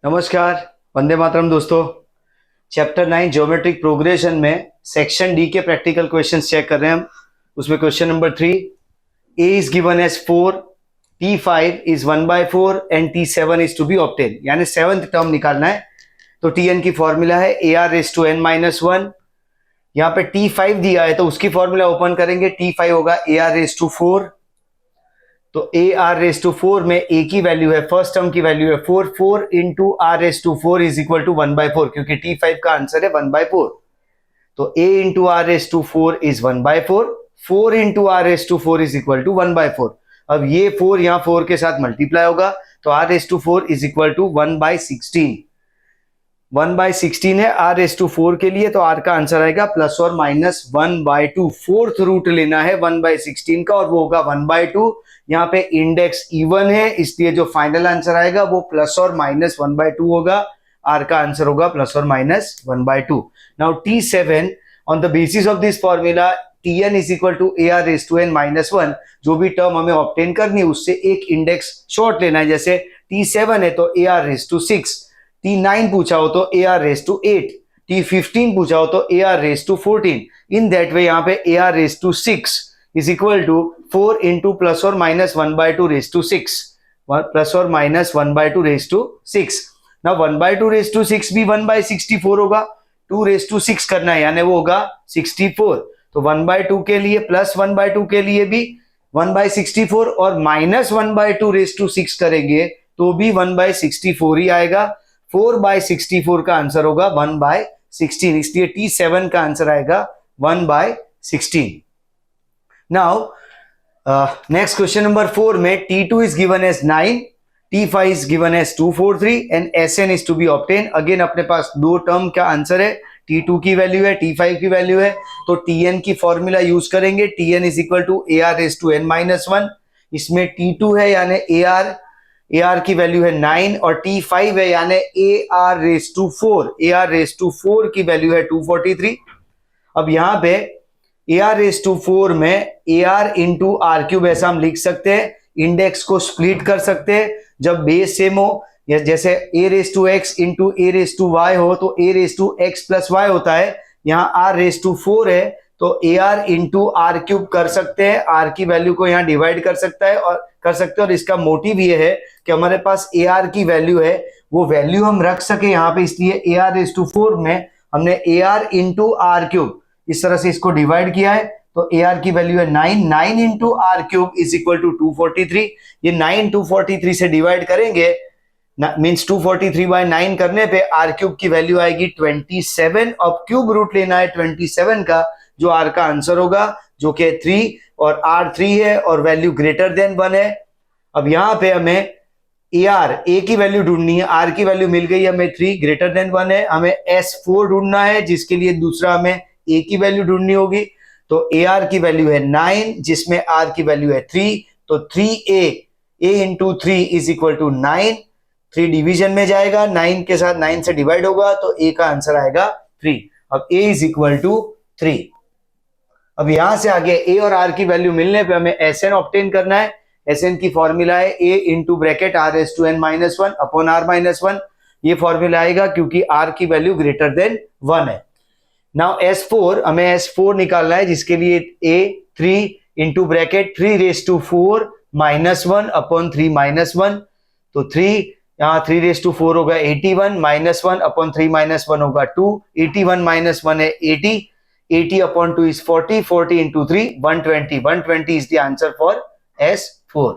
नमस्कार, वंदे मातरम दोस्तों। Chapter 9 geometric progression में सेक्शन डी के प्रैक्टिकल क्वेश्चंस चेक कर रहे हैं हम। उसमें question number 3, A is given as 4, t5 is 1/4 and t7 is to be obtain, यानी सेवंथ टर्म निकालना है। तो tn की फॉर्मूला है ar⁻n-1। यहाँ पे t5 दिया है तो उसकी फॉर्मूला ओपन करेंगे, t5 होगा ar⁻4। तो ar⁻4 में a की वैल्यू है, फर्स्ट टर्म की वैल्यू है 4, 4 into r⁻4 is equal to 1/4, क्योंकि t5 का आंसर है 1/4। तो a into r⁻4 is 1/4, 4 into r⁻4 is equal to 1/4। अब ये 4 यहाँ 4 के साथ मल्टीप्लाई होगा तो r⁻4 इज इक्वल टू 1/16। 1/16 है r⁻4 के लिए, तो r का आंसर आएगा प्लस और माइनस 1/2। फोर्थ रूट लेना है 1/16 का और वो होगा 1/2। यहाँ पे इंडेक्स इवन है, इसलिए जो फाइनल आंसर आएगा वो प्लस और माइनस 1/2 होगा। r का आंसर होगा प्लस और minus 1/2। Now t7 on the basis of this formula tn is equal to ar⁻n-1। जो भी टर्म हमें ऑब्टेन करनी है उससे एक इंडेक्स शॉर्ट लेना है। जैसे t7 है तो ar⁻6, t9 पूछा हो तो ar⁻8, t15 पूछा हो तो ar⁻14। इन दैट वे यहाँ पे ar⁻6 is equal to 4 into plus और माइनस 1/2⁻6, प्लस और माइनस 1/2⁻6। ना 1/2⁻6 भी 1/64 होगा, 2⁻6 करना है यानी वो होगा 64। तो 1/2 के लिए प्लस 1/2 के लिए भी 1/64 और माइनस 1/2⁻6 करेंगे तो भी 1/64 ही आएगा। 4/64 का आंसर होगा 1/16, इसलिए t7 का आंसर आएगा 1/16। नाउ नेक्स्ट क्वेश्चन नंबर 4 में t2 is given as 9, t5 is given as 243 and sn is to be obtain. Again अपने पास दो टर्म का आंसर है, t2 की वैल्यू है, t5 की वैल्यू है, तो tn की फॉर्मूला यूज करेंगे। tn is equal to ar⁻n-1। इसमें t2 है यानी ar की वैल्यू है 9 और t5 है यानी ar⁻4 की वैल्यू है 243। अब यहाँ पे ar⁻4 में ar इंटू r³ ऐसा हम लिख सकते हैं। इंडेक्स को स्प्लिट कर सकते हैं जब बेस सेम हो, या जैसे a⁻x इंटू a⁻y हो तो a⁻x + y होता है। यहाँ r⁻4 है तो ar इंटू r³ कर सकते हैं, r की वैल्यू को यहाँ डिवाइड कर सकता है और इसका मोटिव ये है कि हमारे पास ar की वैल्यू है, वो वैल्यू हम रख सके यहाँ पे, इसलिए ar⁻4 में हमने ar इंटू r³ इस तरह से इसको डिवाइड किया है। तो ar की वैल्यू है 9 into r³ is equal to 243। ये 9 243 से डिवाइड करेंगे मींस 243/9 करने पे r³ की वैल्यू आएगी 27। अब क्यूब रूट लेना है 27 का, जो r का आंसर होगा, जो कि 3 और r 3 है और वैल्यू ग्रेटर देन 1 है। अब यहाँ पे हमें a की वैल्यू ढूंढनी है, r की वैल्यू मिल गई हमें 3 ग्रेटर देन 1 है। हमें s4 ढूंढना है जिसके लिए दूसरा हमें a की वैल्यू ढूंढनी होगी। तो ar की वैल्यू है 9 जिसमें r की वैल्यू है 3, तो 3a into 3 is equal to 9। 3 division में जाएगा, 9 के साथ 9 से डिवाइड होगा तो a का आंसर आएगा 3। अब a इज इक्वल टू 3। अब यहां से आगे a और r की वैल्यू मिलने पे हमें sn ऑब्टेन करना है। sn की फॉर्मूला है a into bracket r⁻n-1 upon r-1। ये फॉर्मूला आएगा क्योंकि r की वैल्यू ग्रेटर देन 1 है। नाउ s4, हमें s4 निकालना है जिसके लिए a 3 इंटू ब्रैकेट 3⁻4 -1 अपॉन 3-1। तो 3 यहाँ 3⁻4 होगा 81, -1 अपॉन 3-1 होगा 2, 81 - 1 है 80, 80 upon 2 is 40, 40 into 3 120, 120 is the answer for s4।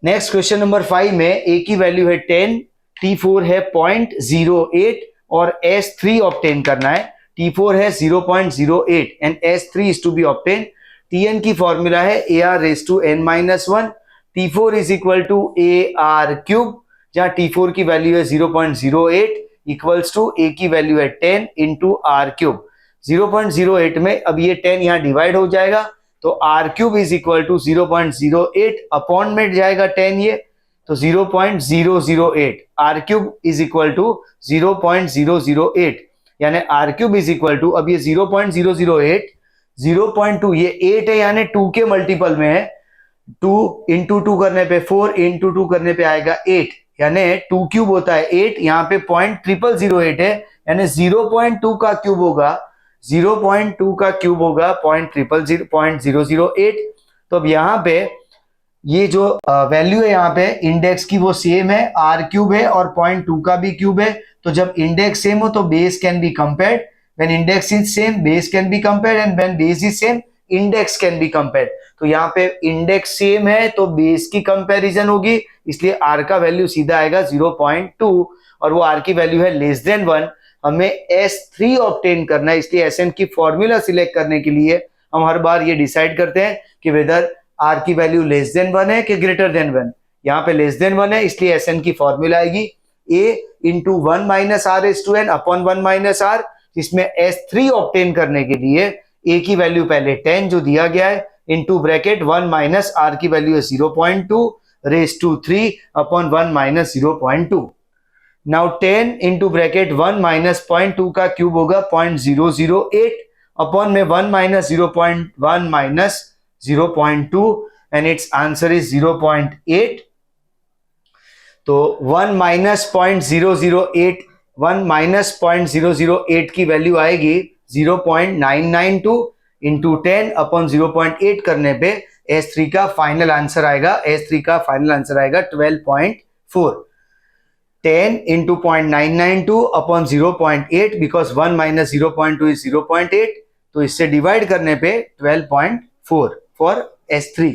Next question number 5 में a की वैल्यू है 10, t4 है 0.08 और s3 ऑब्टेन करना है। t4 है 0.08 and s3 is to be obtain. tn की फॉर्मूला है ar⁻n-1। t4 is equal to ar³, जहां t4 की वैल्यू है 0.08 इक्वल्स टू a की वैल्यू है 10 इंटू r³। 0.08 में अब ये 10 यहाँ डिवाइड हो जाएगा तो r³ is equal to 0.08 upon में जाएगा 10 ये, तो 0.008 r³ इज इक्वल टू 0.008 यानी r³ इज इक्वल टू, अब ये 0.008 0.2 ये 8 है यानी 2 के मल्टीपल में है। 2 इंटू 2 करने पे 4 इंटू 2 करने पे आएगा 8, यानी 2 क्यूब होता है 8, यहाँ पे 0.0008 है, यानी 0.2 का क्यूब होगा, 0.2 का क्यूब होगा 0.008। तो अब यहाँ पे ये जो वैल्यू है यहाँ पे इंडेक्स की वो सेम है, आर क्यूब है और 0.2 का भी क्यूब है। तो जब इंडेक्स सेम हो तो base can be compared, when index is same base can be compared and when base is same index can be compared. तो यहाँ पे इंडेक्स सेम है तो बेस की कंपैरिजन होगी, इसलिए आर का वैल्यू सीधा आएगा 0.2 और वो आर की वैल्यू है लेस देन 1। हमें S3 ऑब्टेन करना है, इसलिए Sn की फॉर्मूला सिलेक्ट करने के लिए हम हर बार ये डिसाइड करते हैं कि वेदर आर की वैल्यू लेस देन 1 है कि ग्रेटर देन 1। यहाँ पे लेस देन 1 है इसलिए Sn की फॉर्मूला आएगी a into 1 minus R S to N upon 1 minus R, जिसमें S3 ऑब्टेन करने के लिए a की वैल्यू पहले 10 जो दिया गया है इंटू ब्रैकेट 1 माइनस आर की वैल्यू है 0.2 raise to 3 upon 1 minus 0.2। Now 10 into bracket 1 minus 0.2 का क्यूब होगा 0.008 अपॉन में 1 minus 0.1 minus 0.2 and its answer is 0.8। तो 1 माइनस 0.008 1 माइनस 0.008 की वैल्यू आएगी 0.992 इंटू 10 अपॉन 0.8 करने पे S3 का फाइनल आंसर आएगा, S3 का फाइनल आंसर आएगा 12.4। 10 into 0.992 upon 0.8 because 1 minus 0.2 is 0.8, तो इससे डिवाइड करने पे 12.4 for S3।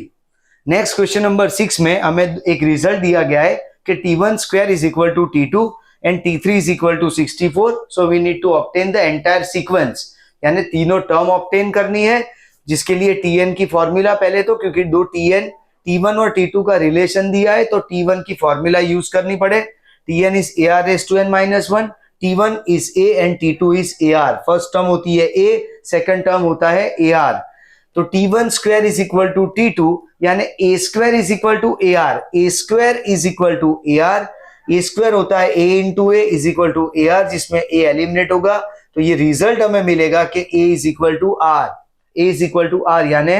Next question number 6 में हमें एक रिजल्ट दिया गया है कि T1 square is equal to T2 and T3 is equal to 64, so we need to obtain the entire sequence, यानी तीनों टर्म ऑब्टेन करनी है, जिसके लिए Tn की फॉर्मूला पहले तो क्योंकि दो T1 और T2 का रिलेशन दिया है तो T1 की फॉर्मूला यूज करनी पड़े। Tn is AR raised to n minus 1, T1 is A and T2 is AR। First term होती है A, सेकंड टर्म होता है AR। तो T1 square is equal to T2 यानी A square is equal to AR, A square is equal to AR, A square होता है A into A is equal to AR, जिसमें A eliminate होगा। तो ये रिजल्ट हमें मिलेगा कि A is equal to R, A is equal to R, यानी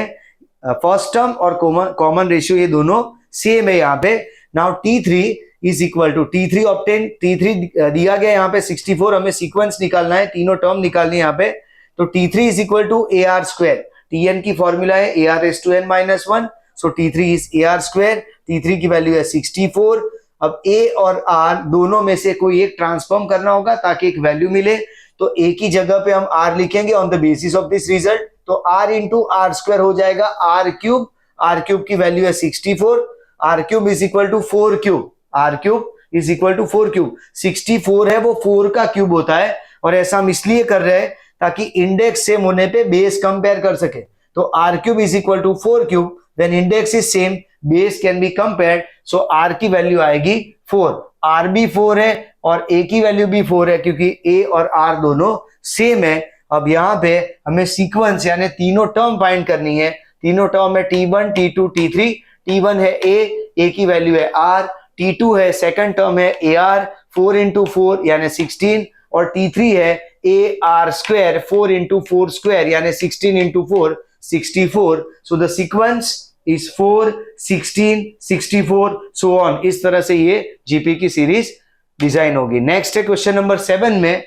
फर्स्ट टर्म और कॉमन रेशियो ये दोनों सेम है यहाँ पे। Now T3 is equal to T3 obtain, T3 दिया गया यहाँ पे 64, हमें सीक्वेंस निकालना है, तीनों टर्म निकालनी है यहाँ पे। तो T3 is equal to AR square, Tn की फॉर्मूला है AR raised to n minus 1, so T3 is AR square, T3 की वैल्यू है 64। अब A और R दोनों में से कोई एक ट्रांसफॉर्म करना होगा ताकि एक वैल्यू मिले, तो A की जगह पे हम R लिखेंगे on the basis of this result, तो R इंटू आर स्क्वायर हो जाएगा R क्यूब की वैल्यू है 64, R cube is equal to 4 cube, R cube is equal to 4 cube, 64 है वो 4 का क्यूब होता है, और ऐसा हम इसलिए कर रहे हैं ताकि इंडेक्स सेम होने पे बेस कंपेयर कर सके। तो R cube is equal to 4 cube, when index is same base can be compared, so R की वैल्यू आएगी 4, R भी 4 है और A की वैल्यू भी 4 है क्योंकि A और R दोनों सेम है। अब यहाँ पे हमें सीक्वेंस यानी तीनों टर्म फाइंड करनी है, तीनों टर्म है T1 T2 T3, T1 है A की वैल्यू है R, T2 है सेकंड टर्म है AR 4 इंटू 4 यानी 16, और T3 है AR स्क्वायर 4 इंटू 4 स्क्वायर यानी 16 into 4 64। So the sequence is 4 16 64 so on, इस तरह से ये जीपी की सीरीज डिजाइन होगी। नेक्स्ट है क्वेश्चन नंबर 7 में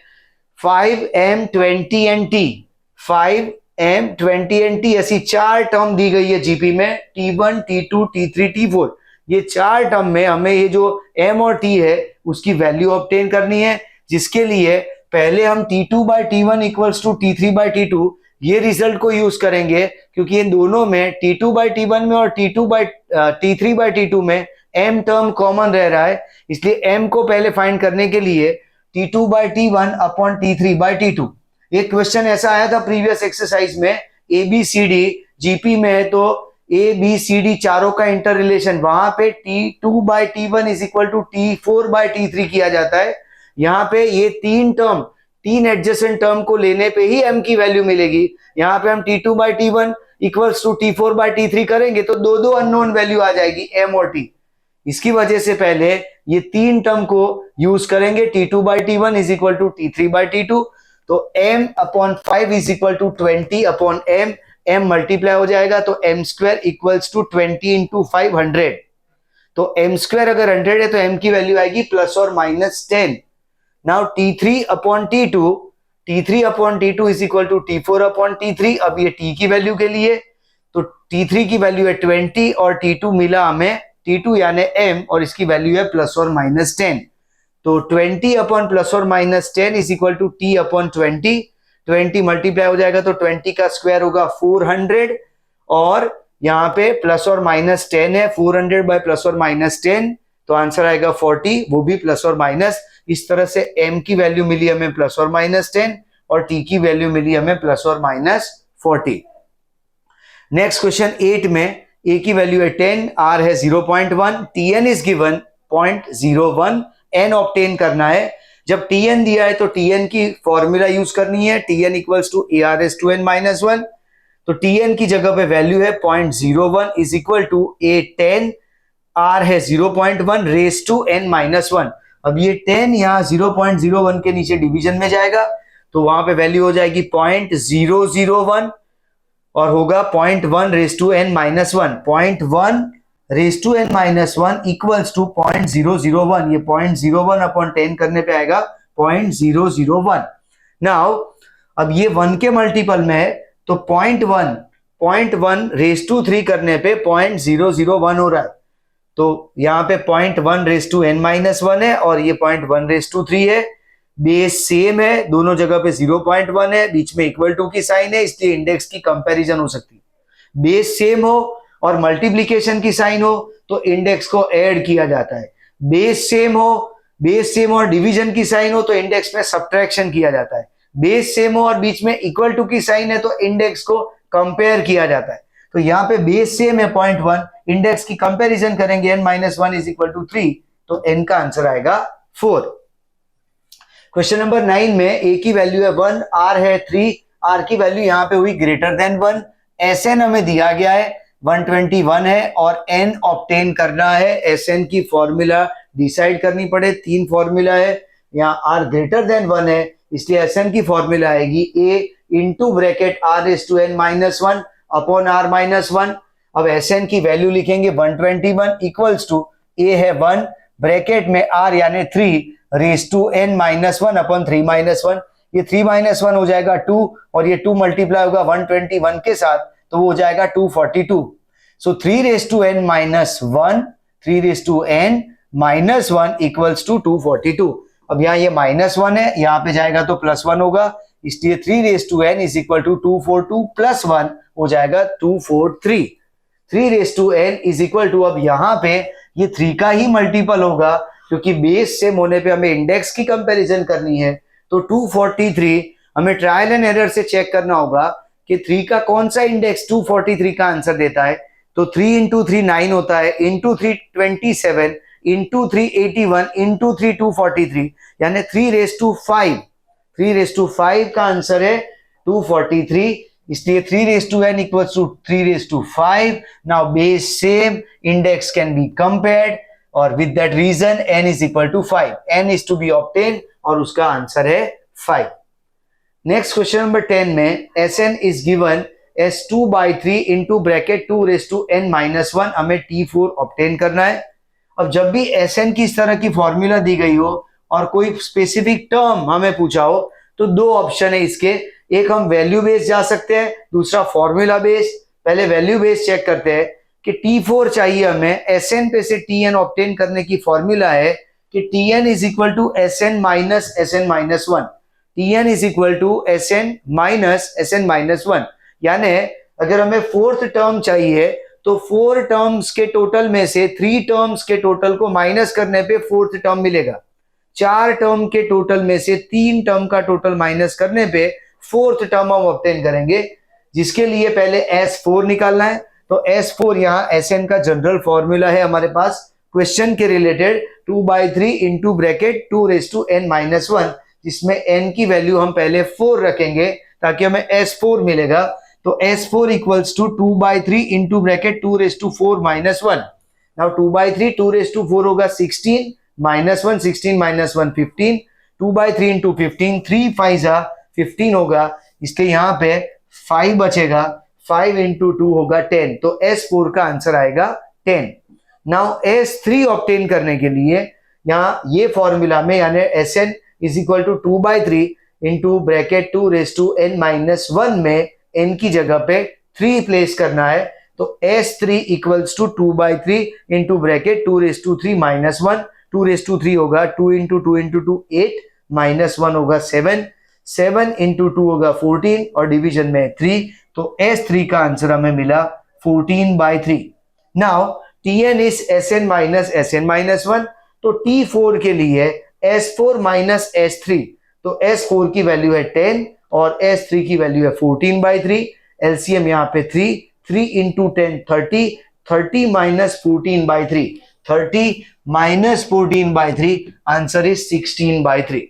5m 20 and T, 5m 20 and T ऐसी चार टर्म दी गई है जीपी में, T1 T2 T3 T4। ये चार टर्म में हमें ये जो m और t है उसकी वैल्यू ऑब्टेन करनी है, जिसके लिए पहले हम T2 by T1 equals to T3 by T2 ये रिजल्ट को यूज करेंगे, क्योंकि इन दोनों में T2 बाई T1 में और T3 बाई T2 में m टर्म कॉमन रह रहा है, इसलिए m को पहले फाइंड करने के लिए T2 by T1 upon T3 by T2। एक क्वेश्चन ऐसा आया था प्रीवियस एक्सरसाइज में ABCD जीपी में है, तो ABCD चारों का इंटर रिलेशन वहां पे T2 by T1 is equal to T4 by T3 किया जाता है। यहाँ पे ये तीन एडजेसेंट टर्म को लेने पे ही m की वैल्यू मिलेगी। यहाँ पे हम T2 by T1 equals to T4 by T3 करेंगे तो दो अननोन वैल्यू आ जाएगी m और t। इसकी वजह से पहले ये तीन टर्म को यूज करेंगे, T2 by T1 is equal to T3 by T2, तो m upon 5 is equal to 20 upon m multiply हो जाएगा तो m square equals to 20 into 500। तो m स्क्वायर अगर 100 है तो m की वैल्यू आएगी प्लस और minus 10। Now t3 upon t2 is equal to t4 upon t3। अब ये t की वैल्यू के लिए, तो t3 की वैल्यू है 20 और t2 मिला हमें, t2 यानी m, और इसकी वैल्यू है प्लस और माइनस 10। तो 20 अपॉन प्लस और minus 10 is equal to t upon 20। 20 multiply हो जाएगा तो 20 का स्क्वायर होगा 400, और यहाँ पे प्लस और माइनस 10 है, 400 बाय प्लस और माइनस 10, तो आंसर आएगा 40, वो भी प्लस और माइनस। इस तरह से m की वैल्यू मिली हमें प्लस और माइनस 10 और t की वैल्यू मिली हमें प्लस और माइनस 40। नेक्स्ट क्वेश्चन 8 में a की वैल्यू है 10, r है 0.1, tn is given 0.01, n obtain करना है। जब tn दिया है तो tn की फॉर्मूला यूज करनी है, tn इक्वल्स टू AR(n-1), तो tn की जगह पे वैल्यू है 0.01 is equal to a10, r है 0.1 रेज टू n-1। अब ये 10 यहाँ 0.01 के नीचे डिवीजन में जाएगा, तो वहां पे वैल्यू हो जाएगी 0.001 और होगा 0.1 raise to n-1। 0.1 raise to n-1 equals to 0.001, ये 0.01 अपॉन 10 करने पे आएगा 0.001। नाउ अब ये 1 के मल्टीपल में है, तो 0.1 रेज टू 3 करने पे 0.001 हो रहा है। तो यहाँ पे 0.1 रेज टू n-1 है और ये 0.1 रेज टू 3 है। बेस सेम है, दोनों जगह पे 0.1 है, बीच में इक्वल टू की साइन है, इसलिए इंडेक्स की कंपैरिजन हो सकती है। बेस सेम हो और मल्टीप्लीकेशन की साइन हो तो इंडेक्स को ऐड किया जाता है। बेस सेम हो और डिवीजन की साइन हो तो इंडेक्स में सब्ट्रैक्शन किया जाता है। बेस सेम हो और बीच में इक्वल टू की साइन है तो इंडेक्स को कंपेयर किया जाता है। तो यहाँ पे बेस सेम है 0.1, इंडेक्स की कंपैरिजन करेंगे n-1 इज इक्वल टू 3, तो n का आंसर आएगा 4। क्वेश्चन नंबर 9 में a की वैल्यू है 1, r है 3, r की वैल्यू यहाँ पे हुई ग्रेटर देन 1, Sn हमें दिया गया है 121 है और n ऑब्टेन करना है। Sn की फॉर्मूला डिसाइड करनी पड़े, 3 फॉर्मूला है, यहाँ r ग्रेटर देन 1 है, इसलिए Sn की फॉर्मूला आएगी a into bracket r(n-1) upon r-1। अब Sn की वैल्यू लिखेंगे 121 इक्वल्स टू a है 1, ब्रैकेट में r यानी 3 रेज टू n-1 अपॉन 3-1, ये 3-1 हो जाएगा 2 और ये 2 मल्टीप्लाई होगा 121 के साथ, तो वो हो जाएगा 242। So 3 raise to n-1 equals to 242। अब यहाँ ये -1 है, यहाँ पे जाएगा तो +1 होगा, इसलिए 3 raise to n is equal to 242 plus 1 हो जाएगा 243। 3 raise to n is equal to, अब यहाँ पे ये 3 का ही मल्टीपल होगा क्योंकि बेस सेम होने पे हमें इंडेक्स की कंपैरिजन करनी है, तो 243 हमें ट्रायल एंड एरर से चेक करना होगा कि 3 का कौन सा इंडेक्स 243 का आंसर देता है। तो 3 इंटू 3 9 होता है, इंटू 3 27, इंटू 3 81, इंटू 3 243, यानी 3 रेज टू 5 का आंसर है 243, इसलिए 3 raise to n equals to 3 raise to 5। Now base same, index can be compared और with that reason n is equal to 5, n is to be obtain और उसका answer है 5। Next question number 10 में Sn is given as 2/3 into bracket 2 raise to n-1, हमें t4 obtain करना है। अब जब भी Sn की इस तरह की फॉर्मूला दी गई हो और कोई स्पेसिफिक टर्म हमें पूछा हो तो 2 ऑप्शन है इसके, एक हम वैल्यू बेस जा सकते हैं, दूसरा फॉर्मूला बेस। पहले वैल्यू बेस चेक करते हैं कि T4 चाहिए हमें, Sn पे से Tn ऑब्टेन करने की फॉर्मूला है कि Tn is equal to Sn minus Sn-1, Tn is equal to Sn minus Sn-1, यानी अगर हमें 4th टर्म चाहिए तो 4 टर्म्स के टोटल में से 3 टर्म्स के टोटल को माइनस करने पे 4th टर्म मिलेगा। 4 टर्म के टोटल में से 3 टर्म का टोटल माइनस करने पे 4th टर्म हम ऑब्टेन करेंगे, जिसके लिए पहले S4 निकालना है। तो S4 यहाँ Sn का जनरल फॉर्मूला है हमारे पास क्वेश्चन के related, 2/3 into bracket 2 raise to n-1, जिसमें n की वैल्यू हम पहले 4 रखेंगे ताकि हमें S4 मिलेगा। तो S4 equals to 2/3 into bracket 2 raise to 4 -1। Now 2/3 2 raise to 4 होगा 16 -1, 16 -1 15, 2/3 इंटू 15, 3 5 15 होगा, इसलिए यहाँ पे 5 बचेगा, 5 इंटू 2 होगा 10, तो S4 का आंसर आएगा 10। नाउ S3 ऑब्टेन करने के लिए यहाँ ये फॉर्मूला में यानी Sn is equal to 2/3 into bracket 2⁻n-1 में n की जगह पे 3 प्लेस करना है, तो S3 equals to 2/3 into bracket 2⁻3-1, 2⁻3 होगा 2 इंटू 2 इंटू 2 8, -1 होगा 7, 7 इंटू 2 होगा 14 और डिवीजन में 3, तो S3 का आंसर हमें मिला 14/3। Now Tn is Sn minus Sn-1, तो T4 के लिए S4 माइनस S3, तो S4 की वैल्यू है 10 और S3 की वैल्यू है 14/3। एलसीएम यहाँ पे 3 into 10 30, 30 minus 14/3, 30 minus 14/3, answer is 16/3।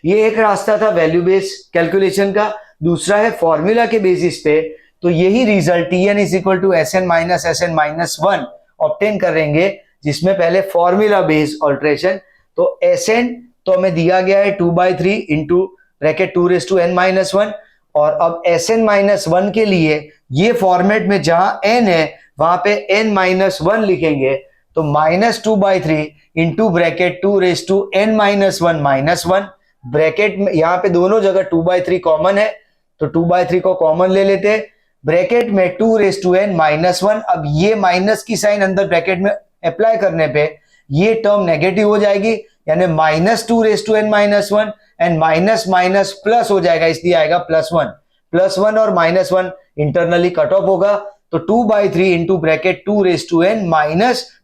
ये एक रास्ता था वैल्यू बेस्ड कैलकुलेशन का, दूसरा है फॉर्मूला के बेसिस पे। तो यही result Tn is equal to Sn minus Sn-1 obtain करेंगे, जिसमें पहले फॉर्मूला बेस्ड ऑल्ट्रेशन, तो Sn तो हमें दिया गया है 2/3 इंटू ब्रैकेट 2⁻n-1, और अब Sn-1 के लिए ये फॉर्मेट में जहां n है वहां पे n-1 लिखेंगे, तो -2/3 इंटू ब्रैकेट 2⁻n-1 ब्रैकेट में यहाँ पे दोनों जगह 2/3 कॉमन है, तो 2/3 को कॉमन ले लेते हैं, ब्रैकेट में 2⁻n-1। अब ये माइनस की साइन अंदर ब्रैकेट में अप्लाई करने पे ये टर्म नेगेटिव हो जाएगी, यानी -2⁻n-1 and minus minus plus हो जाएगा, इसलिए आएगा +1, +1 और -1 इंटरनली कट ऑफ होगा, तो 2/3 इंटू ब्रैकेट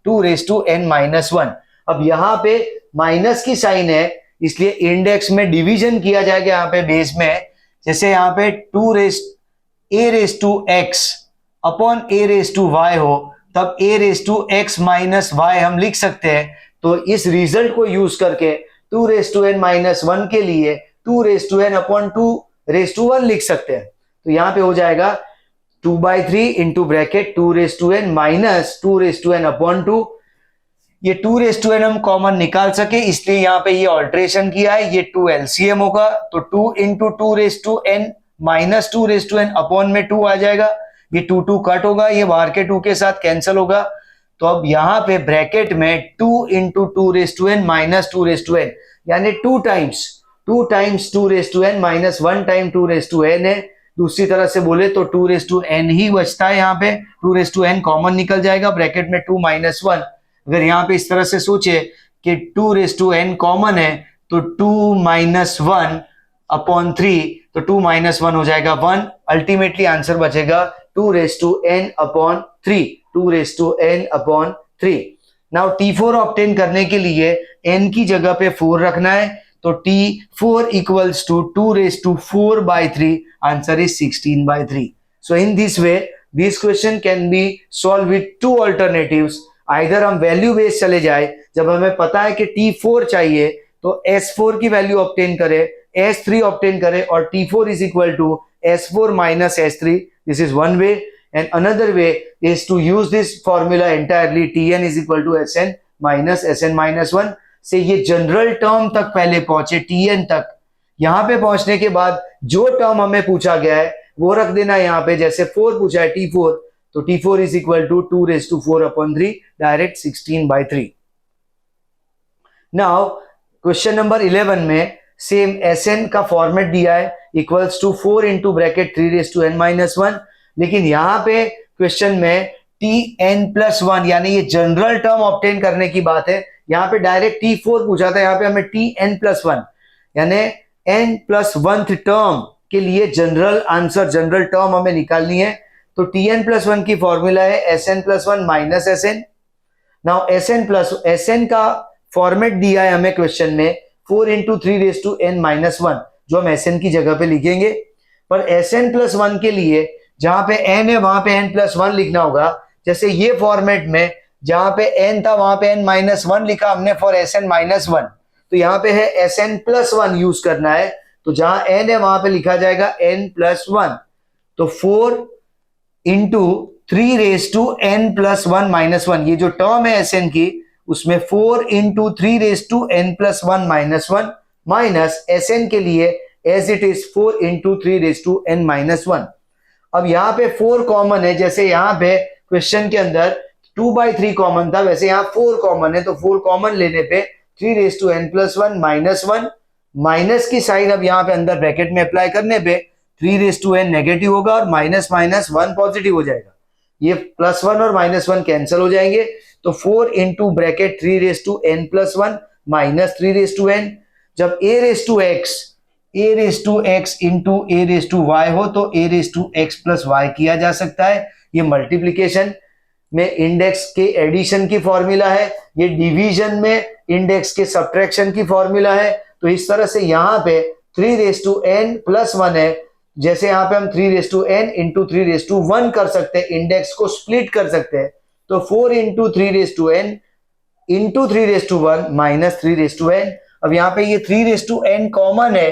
2⁻n-1। अब यहाँ पे माइनस की साइन है, इसलिए इंडेक्स में डिवीजन किया जाएगा यहाँ पे बेस में, जैसे यहाँ पे a⁻x अपॉन a⁻y हो, तब a⁻x माइनस y हम लिख सकते हैं। तो इस रिजल्ट को यूज करके 2⁻n-1 के लिए 2n/2⁻1 लिख सकते हैं, तो यहाँ पे हो जाएगा 2/3 इंटू ब्रैकेट 2n-2n/2। ये 2n हम कॉमन निकाल सके, इसलिए यहाँ पे ये ऑल्ट्रेशन किया है, ये 2 एलसीएम होगा, तो 2 इंटू 2n-2n अपॉन में 2 आ जाएगा, ये 2 कट होगा, ये बाहर के 2 के साथ कैंसिल होगा, तो अब यहाँ पे ब्रैकेट में 2 इंटू 2n-2n यानी 2 times 2n minus 1 time 2n है। दूसरी तरह से बोले तो 2n ही बचता है, यहाँ पे 2n कॉमन निकल जाएगा, ब्रैकेट में 2 - 1। अगर यहाँ पे इस तरह से सोचे कि 2n कॉमन है, तो 2 - 1/3, तो 2 - 1 हो जाएगा 1, अल्टीमेटली आंसर बचेगा 2n/3। नाउ T4 ऑब्टेन करने के लिए n की जगह पे 4 रखना है, तो T4 equals to 2⁴/3, answer is 16/3। So in this way this question can be solve with 2 alternatives. Either हम वैल्यू बेस चले जाए, जब हमें पता है कि T4 चाहिए तो S4 की वैल्यू ऑब्टेन करें, S3 ऑब्टेन करें, और T4 is equal to S4 minus S3। This is one way, and another way is to use this formula entirely, Tn is equal to Sn minus Sn-1 से ये general term तक पहले पहुंचे Tn तक। यहां पे पहुंचने के बाद जो टर्म हमें पूछा गया है वो रख देना यहाँ पे, जैसे 4 पूछा है T4, तो T4 is equal to 2⁴/3 direct 16/3। Now question number 11 में सेम Sn का फॉर्मेट दिया है, equals to 4 into bracket 3n-1, लेकिन यहाँ पे क्वेश्चन में Tn+1 यानी ये जनरल टर्म ऑब्टेन करने की बात है। यहाँ पे डायरेक्ट T4 पूछा था, यहाँ पे हमें Tn+1 यानी n+1th टर्म के लिए जनरल आंसर, जनरल टर्म हमें निकालनी है। तो Tn+1 की फॉर्मूला है Sn+1 minus Sn। Now Sn का फॉर्मेट दिया है हमें क्वेश्चन में 4 इंटू 3n-1, जो हम Sn की जगह पे लिखेंगे, पर Sn+1 के लिए जहां पे n है वहां पे n+1 लिखना होगा। जैसे ये फॉर्मेट में जहां पे n था वहां पे n-1 लिखा हमने फॉर Sn-1, तो यहाँ पे है Sn+1 यूज करना है, तो जहां n है वहां पे लिखा जाएगा n+1, तो 4 इंटू 3n+1 ये जो टर्म है Sn की, उसमें 4 इंटू 3n+1 माइनस Sn के लिए as it is 4 into 3n-1। अब यहाँ पे 4 कॉमन है, जैसे यहाँ पे क्वेश्चन के अंदर 2/3 कॉमन था, वैसे यहाँ 4 कॉमन है, तो 4 कॉमन लेने पे 3n+1 -1 माइनस की साइन अब यहाँ पे अंदर ब्रैकेट में अप्लाई करने पे 3n नेगेटिव होगा और माइनस माइनस 1 पॉजिटिव हो जाएगा। ये +1 और -1 कैंसिल हो जाएंगे, तो 4 into bracket 3n+1 minus 3n। जब a⁻x इंटू a⁻y हो तो a⁻x+y किया जा सकता है। ये मल्टीप्लीकेशन में इंडेक्स के एडिशन की फॉर्मूला है, ये डिवीजन में इंडेक्स के सब्ट्रैक्शन की फॉर्मूला है। तो इस तरह से यहाँ पे 3n+1 है, जैसे यहाँ पे हम 3n इंटू 3(1) कर सकते हैं, इंडेक्स को स्प्लिट कर सकते हैं, तो 4 into 3n into 3(1) minus 3n। अब यहाँ पे ये 3n कॉमन है,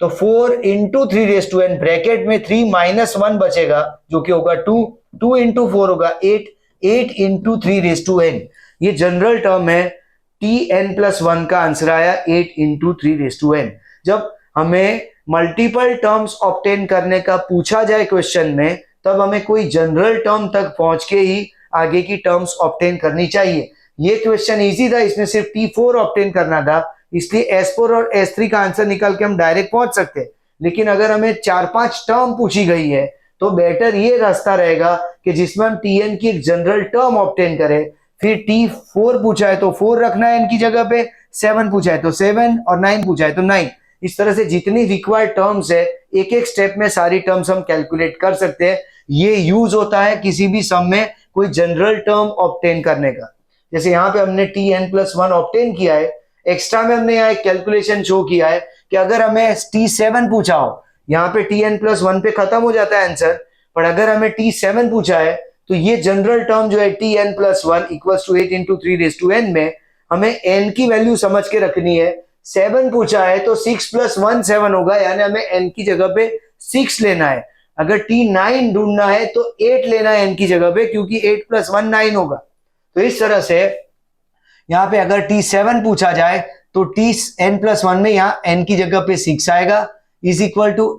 तो 4 इंटू 3n ब्रैकेट में 3 - 1 बचेगा जो कि होगा 2, 2 इंटू 4 होगा 8, 8 इंटू 3n। ये जनरल टर्म है, tn+1 का आंसर आया 8 इंटू 3n। जब हमें मल्टीपल टर्म्स ऑब्टेन करने का पूछा जाए क्वेश्चन में, तब हमें कोई जनरल टर्म तक पहुंच के ही आगे की टर्म्स ऑब्टेन करनी चाहिए। ये क्वेश्चन इजी था, इसमें सिर्फ t4 ऑब्टेन करना था, इसलिए S4 और S3 का आंसर निकाल के हम डायरेक्ट पहुंच सकते हैं। लेकिन अगर हमें 4-5 टर्म पूछी गई है तो बेटर ये रास्ता रहेगा कि जिसमें हम tn की एक जनरल टर्म ऑब्टेन करें, फिर t4 पूछा है तो 4 रखना है n की जगह पे, 7 पूछा है तो 7 और 9 पूछा है तो 9। इस तरह से जितनी रिक्वायर्ड टर्म्स है एक एक स्टेप में सारी टर्म्स हम कैलकुलेट कर सकते हैं। ये यूज होता है किसी भी सम में कोई जनरल टर्म ऑब्टेन करने का। जैसे यहाँ पे हमने tn+1 ऑब्टेन किया है, एक्स्ट्रा में हमने यहाँ एक कैलकुलेशन शो किया है कि अगर हमें t7 पूछा हो, यहाँ पे tn+1 पे खत्म हो जाता है आंसर, पर अगर हमें t7 पूछा है तो ये जनरल टर्म जो है tn+1 = 8 इंटू 3n में हमें n की वैल्यू समझ के रखनी है। 7 पूछा है तो 6 + 1 7 होगा, यानी हमें n की जगह पे 6 लेना है। अगर t9 ढूंढना है तो 8 लेना है n की जगह पे, क्योंकि 8 + 1 9 होगा। तो इस तरह से यहाँ पे अगर t7 पूछा जाए तो tn+1 में यहाँ n की जगह पे 6 आएगा, =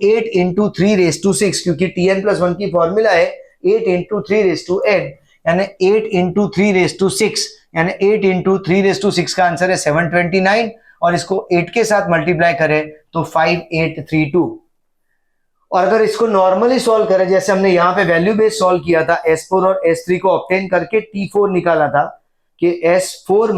8 इंटू 3(6), क्योंकि tn+1 की फॉर्मूला है 8 इंटू 3n, यानी 8 इंटू 3(6), यानी 8 इंटू 3(6) का आंसर है 729, और इसको 8 के साथ मल्टीप्लाई करें तो 5832। और अगर इसको नॉर्मली सॉल्व करें, जैसे हमने यहाँ पे वैल्यू बेस सॉल्व किया था, S4 और S3 को ऑब्टेन करके T4 निकाला था कि S4 -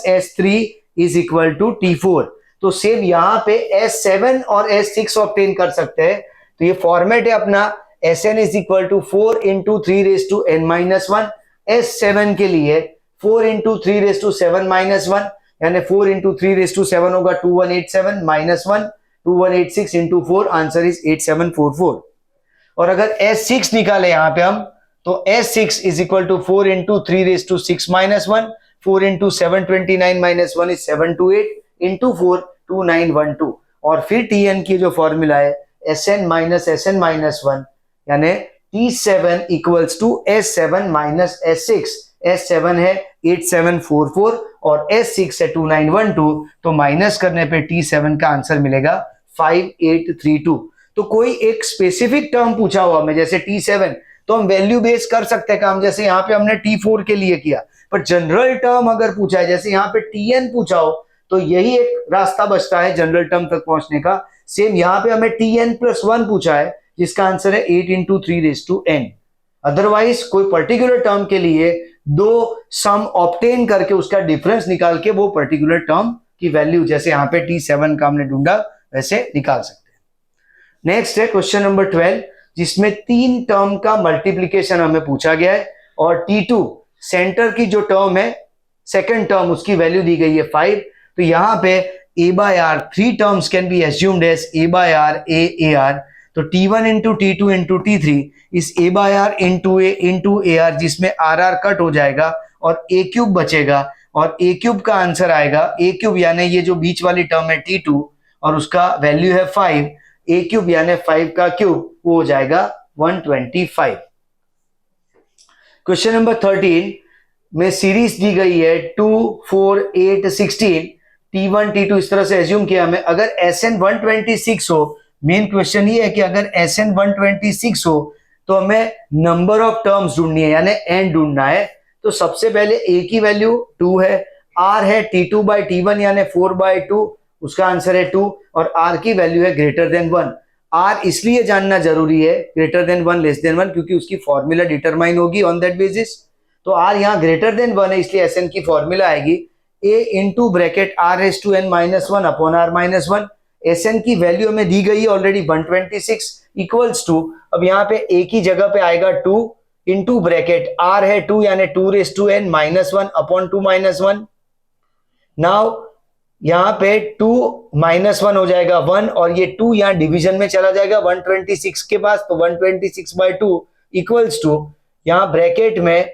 S3 = T4, तो सेम यहाँ पे S7 और S6 ऑब्टेन कर सकते हैं। तो ये फॉर्मेट है अपना, Sn = 4 इंटू 3n-1, S7 के लिए 4 इंटू 3(7-1), यानी 4 इंटू 3(7) होगा 2187 -1 2186 इंटू 4, आंसर इज 8744। और अगर S6 निकाले यहाँ पे हम, तो S6 = 4 into 3(6-1), 4 into 729 -1 is 728 into 4 2912। और फिर tn की जो फॉर्मूला है Sn - Sn-1, यानी T7 = S7 - S6। S7 है 8744 और S6 है 2912, तो माइनस करने पे T7 का आंसर मिलेगा 5832। तो कोई एक स्पेसिफिक टर्म पूछा हुआ हमें, जैसे T7, तो हम वैल्यू बेस कर सकते हैं काम, जैसे यहाँ पे हमने T4 के लिए किया। पर जनरल टर्म अगर पूछा है, जैसे यहाँ पे tn पूछा हो, तो यही एक रास्ता बचता है जनरल टर्म तक पहुंचने का। सेम यहाँ पे हमें tn+1 पूछा है, जिसका आंसर है 8 इंटू 3n। अदरवाइज कोई पर्टिकुलर टर्म के लिए 2 सम ऑब्टेन करके उसका डिफरेंस निकाल के वो पर्टिकुलर टर्म की वैल्यू, जैसे यहाँ पे T7 का हमने ढूंढा, वैसे निकाल सकते हैं। नेक्स्ट है क्वेश्चन नंबर 12, जिसमें 3 टर्म का मल्टीप्लीकेशन हमें पूछा गया है, और T2 सेंटर की जो टर्म है, सेकेंड टर्म, उसकी वैल्यू दी गई है 5। तो यहाँ पे a/r 3 terms can be assumed as a/r a/r। तो T1 into T2 into T3 इस a/r into a into AR, जिसमें RR कट हो जाएगा और a³ बचेगा, और a³ का आंसर आएगा a³ यानी ये जो बीच वाली टर्म है T2 और उसका वैल्यू है 5, a³ यानी 5 का क्यूब, वो हो जाएगा 125। क्वेश्चन नंबर 13 में सीरीज दी गई है 2 4 8 16, T1 T2 इस तरह से एज्यूम किया हमें। अगर Sn 126 हो, मेन क्वेश्चन ये है कि अगर Sn 126 हो तो हमें नंबर ऑफ टर्म्स ढूंढनी है, यानी n ढूंढना है। तो सबसे पहले ए की वैल्यू 2 है, आर है T2/T1 यानी 4/2, उसका आंसर है 2, और आर की वैल्यू है ग्रेटर देन 1। आर इसलिए जानना जरूरी है ग्रेटर देन 1 लेस देन 1 क्योंकि उसकी फॉर्मूला डिटरमाइन होगी ऑन दैट बेसिस। तो आर यहाँ ग्रेटर देन 1 है इसलिए एस एन की फॉर्मूला आएगी A into bracket R S to N minus 1 upon R minus 1। S N की वैल्यू हमें दी गई है ऑलरेडी 126 इक्वल्स टू, अब यहाँ पे ए की जगह पे आएगा 2 इंटू ब्रैकेट आर है 2 यानी 2 माइनस 1 अपॉन 2 माइनस 1। नाउ यहाँ पे 2 माइनस 1 हो जाएगा 1 और ये 2 यहाँ डिवीजन में चला जाएगा 126 के पास, तो 126/2 इक्वल्स टू यहाँ ब्रैकेट में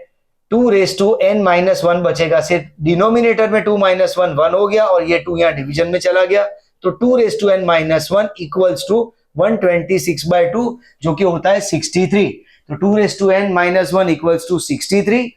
2n-1 बचेगा, सिर्फ डिनोमिनेटर में 2 माइनस 1 1 हो गया और ये 2 यहाँ डिवीजन में चला गया, तो 2n-1 इक्वल्स टू 126/2 जो कि होता है 63। तो 2n-1 इक्वल्स टू 63।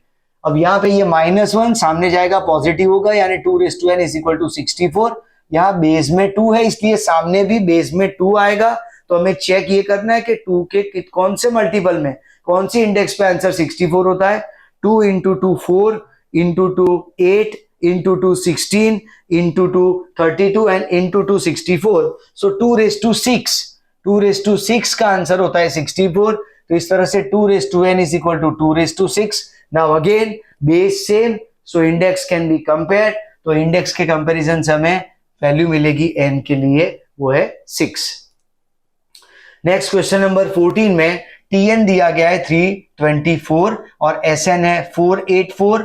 अब यहाँ पे ये -1 सामने जाएगा पॉजिटिव होगा यानी 2n इज इक्वल टू 64। यहाँ बेस में 2 है इसलिए सामने भी बेस में 2 आएगा, तो हमें चेक ये करना है कि 2 के कौन से मल्टीपल में कौन सी इंडेक्स पे आंसर 64 होता है। 2 into 2 4 into 2 8 into 2 16 into 2 32 and into 2 64। सो 2 का आंसर होता है 64। तो इस तरह से 2n is equal to 2/6। Now again base same, so index can be compare, तो इंडेक्स के कंपैरिजन से हमें वैल्यू मिलेगी n के लिए, वो है 6। नेक्स्ट क्वेश्चन नंबर 14 में Tn दिया गया है 324 और Sn है 484।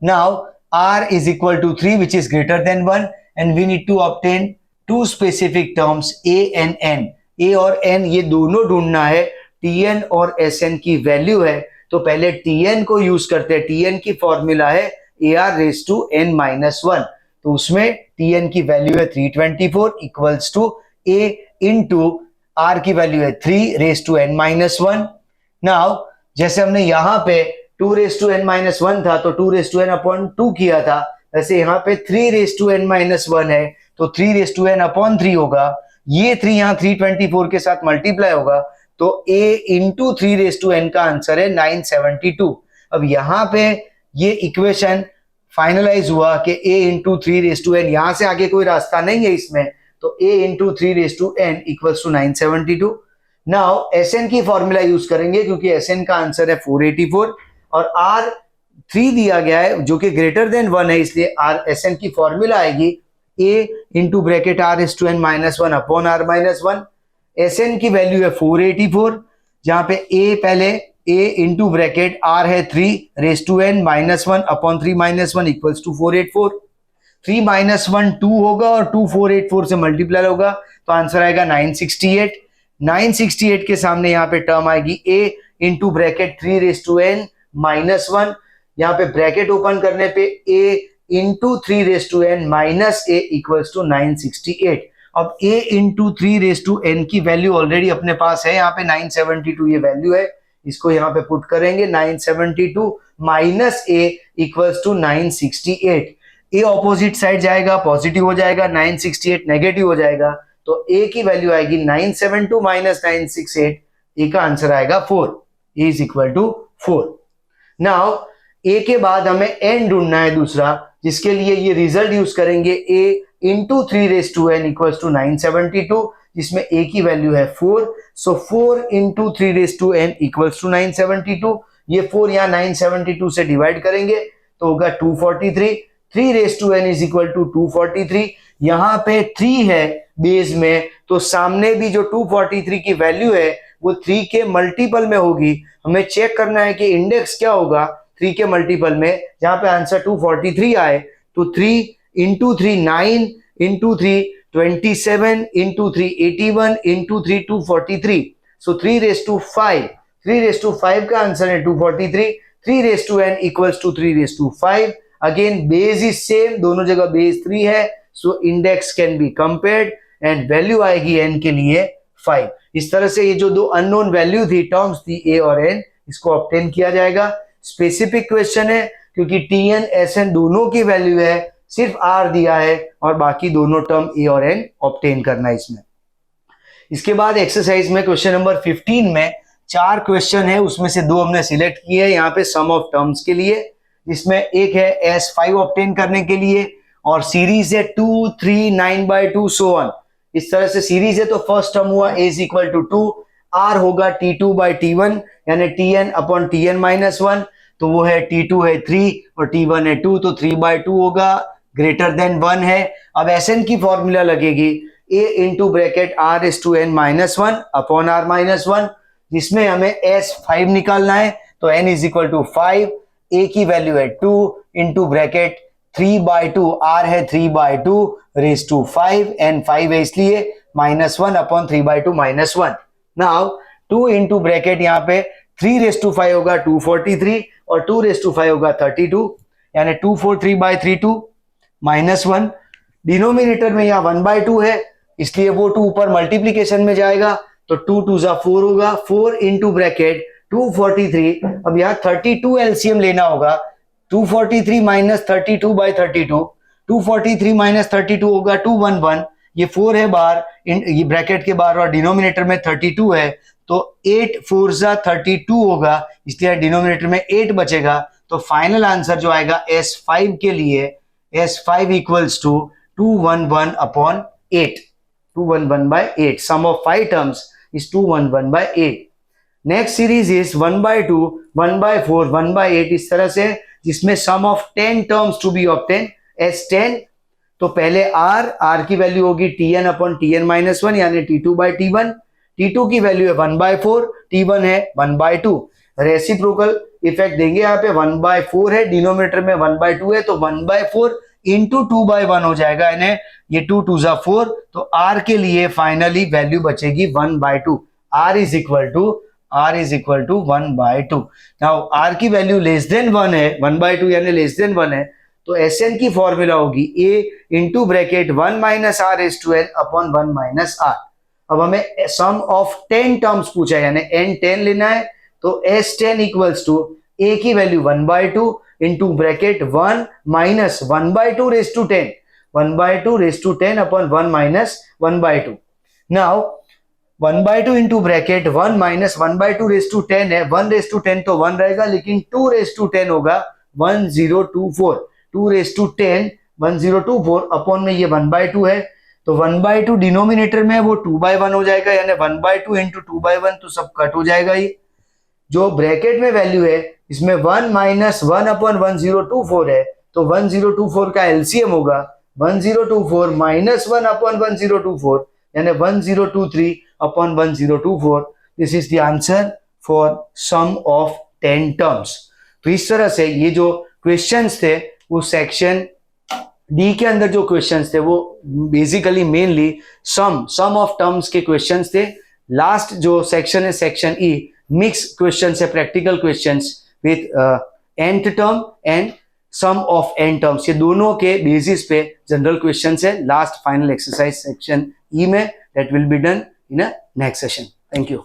Now R is equal to 3 which is greater than 1 and we need to obtain two specific terms A and N। A और N ये दोनों ढूंढना है, Tn और Sn की वैल्यू है, तो पहले Tn को यूज करते हैं। Tn की फॉर्मूला है AR⁻n-1, तो उसमें Tn की वैल्यू है 324 equals to A into R की वैल्यू है 3n-1। नाउ जैसे हमने यहाँ पे 2n-1 था तो 2n/2 किया था, वैसे यहाँ पे 3n-1 है तो 3n/3 होगा। ये 3 यहाँ 324 के साथ मल्टीप्लाई होगा, तो A इंटू 3n का आंसर है 972। अब यहाँ पे ये इक्वेशन फाइनलाइज हुआ कि A इंटू 3n, यहाँ से आगे कोई रास्ता नहीं है इसमें, तो A into 3n equals to 972। Now Sn की फॉर्मूला यूज करेंगे क्योंकि Sn का आंसर है 484 और R 3 दिया गया है जो कि ग्रेटर देन 1 है, इसलिए Sn की फॉर्मूला आएगी A into bracket R⁻n-1 upon R-1। Sn की वैल्यू है 484, जहां पे A पहले A इंटू ब्रैकेट R है 3n-1 अपॉन 3-1 इक्वल्स टू 484। 3-1 2 होगा और 2 484 से मल्टीप्लाई होगा, तो आंसर आएगा 968। 968 के सामने यहाँ पे टर्म आएगी A इंटू ब्रैकेट 3n-1, यहाँ पे ब्रैकेट ओपन करने पे A into 3n-a equals to 968। अब A इंटू 3n की वैल्यू ऑलरेडी अपने पास है, यहाँ पे 972 ये वैल्यू है, इसको यहाँ पे पुट करेंगे 972 minus A equals to 968। A opposite side जाएगा पॉजिटिव हो जाएगा, 968 नेगेटिव हो जाएगा, तो A की वैल्यू आएगी 972 माइनस 968, A का आंसर आएगा 4। A is equal to 4। Now A के बाद हमें N ढूंढना है दूसरा, जिसके लिए ये रिजल्ट यूज करेंगे A into 3n equals to 972, जिसमें A की वैल्यू है 4, सो 4 इंटू 3n इक्वल्स टू 972। ये 4 यहाँ 972 से डिवाइड करेंगे तो होगा 243। 3n is equal to 243। यहाँ पे 3 है बेस में, तो सामने भी जो 243 की वैल्यू है वो 3 के मल्टीपल में होगी। हमें चेक करना है कि इंडेक्स क्या होगा 3 के मल्टीपल में, जहां पे आंसर 243 आए, तो 3 into 3 9 into 3 27 into 3 81 into 3 243, so 3/5। 3/5 का आंसर है 243। 3n equals to 3/5। Again base is same, दोनों जगह बेस 3 है, so index can be compared and value आएगी n के लिए 5। इस तरह से ये जो दो अननोन वैल्यू थी, टर्म्स थी A और N, इसको ऑब्टेन किया जाएगा। स्पेसिफिक क्वेश्चन है क्योंकि Tn Sn दोनों की वैल्यू है, सिर्फ R दिया है और बाकी दोनों टर्म A और N ऑब्टेन करना है इसमें। इसके बाद एक्सरसाइज में क्वेश्चन नंबर 15 में 4 क्वेश्चन है, उसमें से 2 हमने सिलेक्ट किए हैं यहाँ पे सम ऑफ टर्म्स के लिए। जिसमें एक है S5 ऑब्टेन करने के लिए और सीरीज है 2, 3, 9/2 सो ऑन। इस तरह से सीरीज है तो फर्स्ट टर्म हुआ A is equal to 2, R होगा T2/T1 यानी Tn/Tn-1, तो वो है T2 है 3 और T1 है 2, तो 3/2 होगा, ग्रेटर देन 1 है। अब Sn की फॉर्मूला लगेगी A into bracket R⁻n-1 upon R-1, जिसमें हमें S5 निकालना है, तो n is equal to 5, A की वैल्यू है 2 इंटू ब्रैकेट 3/2, R है 3/2 रेज टू 5, n 5 है इसलिए -1 अपॉन 3/2 -1। नाउ 2 इंटू ब्रैकेट यहाँ पे 3⁵ होगा 243 और 2⁵ होगा 32, यानी 243/32 -1। डिनोमिनेटर में यहाँ 1/2 है इसलिए वो 2 ऊपर मल्टीप्लीकेशन में जाएगा, तो 2 2 जा 4 होगा, 4 इंटू ब्रैकेट 243। अब यहाँ 32 एलसीएम लेना होगा, 243 माइनस 32/32, 243 माइनस 32 होगा 211, ये 4 है बाहर, ये ब्रैकेट के बाहर और डिनोमिनेटर में 32 है, तो 8 4 जा 32 होगा, इसलिए डिनोमिनेटर में 8 बचेगा। तो फाइनल आंसर जो आएगा S5 के लिए, S5 equals to 211/8, 211/8, sum of 5 terms is 211/8। Next series is 1/2, 1/4, 1/8, इस तरह से, जिसमें sum of 10 terms to be obtain S10। तो पहले R की वैल्यू होगी Tn/Tn-1 यानी T2/T1, T2 की वैल्यू है 1/4, T1 है 1/2। रेसिप्रोकल इफेक्ट देंगे यहाँ पे, 1/4 है, डिनोमिनेटर में 1/2 है, तो 1/4 इंटू 2/1 हो जाएगा, यानी ये 2 2 जा 4, तो R के लिए फाइनली वैल्यू बचेगी 1/2। R is equal to 1/2। Now R की वैल्यू लेस देन 1 है, 1/2 यानी लेस देन 1 है, तो Sn की फॉर्मूला होगी A into bracket 1 minus R⁻n upon 1 minus R। अब हमें सम ऑफ 10 टर्म्स पूछा है, यानी n10 लेना है, तो S10 इक्वल्स टू A की value 1/2 into bracket 1 minus 1/2 raise to 10, 1/2 raise to 10 अपॉन 1 minus 1/2। Now 1/2 into bracket 1 minus 1/2 raise to 10 है, 1 रेज टू 10 तो 1 रहेगा, लेकिन 2 रेज टू 10 होगा 1024, 2 रेज टू 10 1024 अपॉन में ये 1/2 है, तो 1/2 डिनोमिनेटर में वो 2/1 हो जाएगा, यानी 1/2 इंटू 2/1, तो सब कट हो जाएगा। ये जो ब्रैकेट में वैल्यू है इसमें 1 माइनस 1 अपॉन 1024 है, तो 1024 का एलसीएम होगा 1024 माइनस 1 अपॉन 1024, यानी 1023 upon 1024। This is the answer for sum of 10 terms. तो इस तरह से ये जो क्वेश्चंस थे वो सेक्शन डी के अंदर जो क्वेश्चंस थे वो basically mainly sum of terms के क्वेश्चंस थे। लास्ट जो सेक्शन है सेक्शन ई, मिक्स क्वेश्चंस है, practical questions with nth term and sum of n terms, ये दोनों के बेसिस पे जनरल क्वेश्चंस है। Last final exercise section E में, that will be done in a next session. Thank you.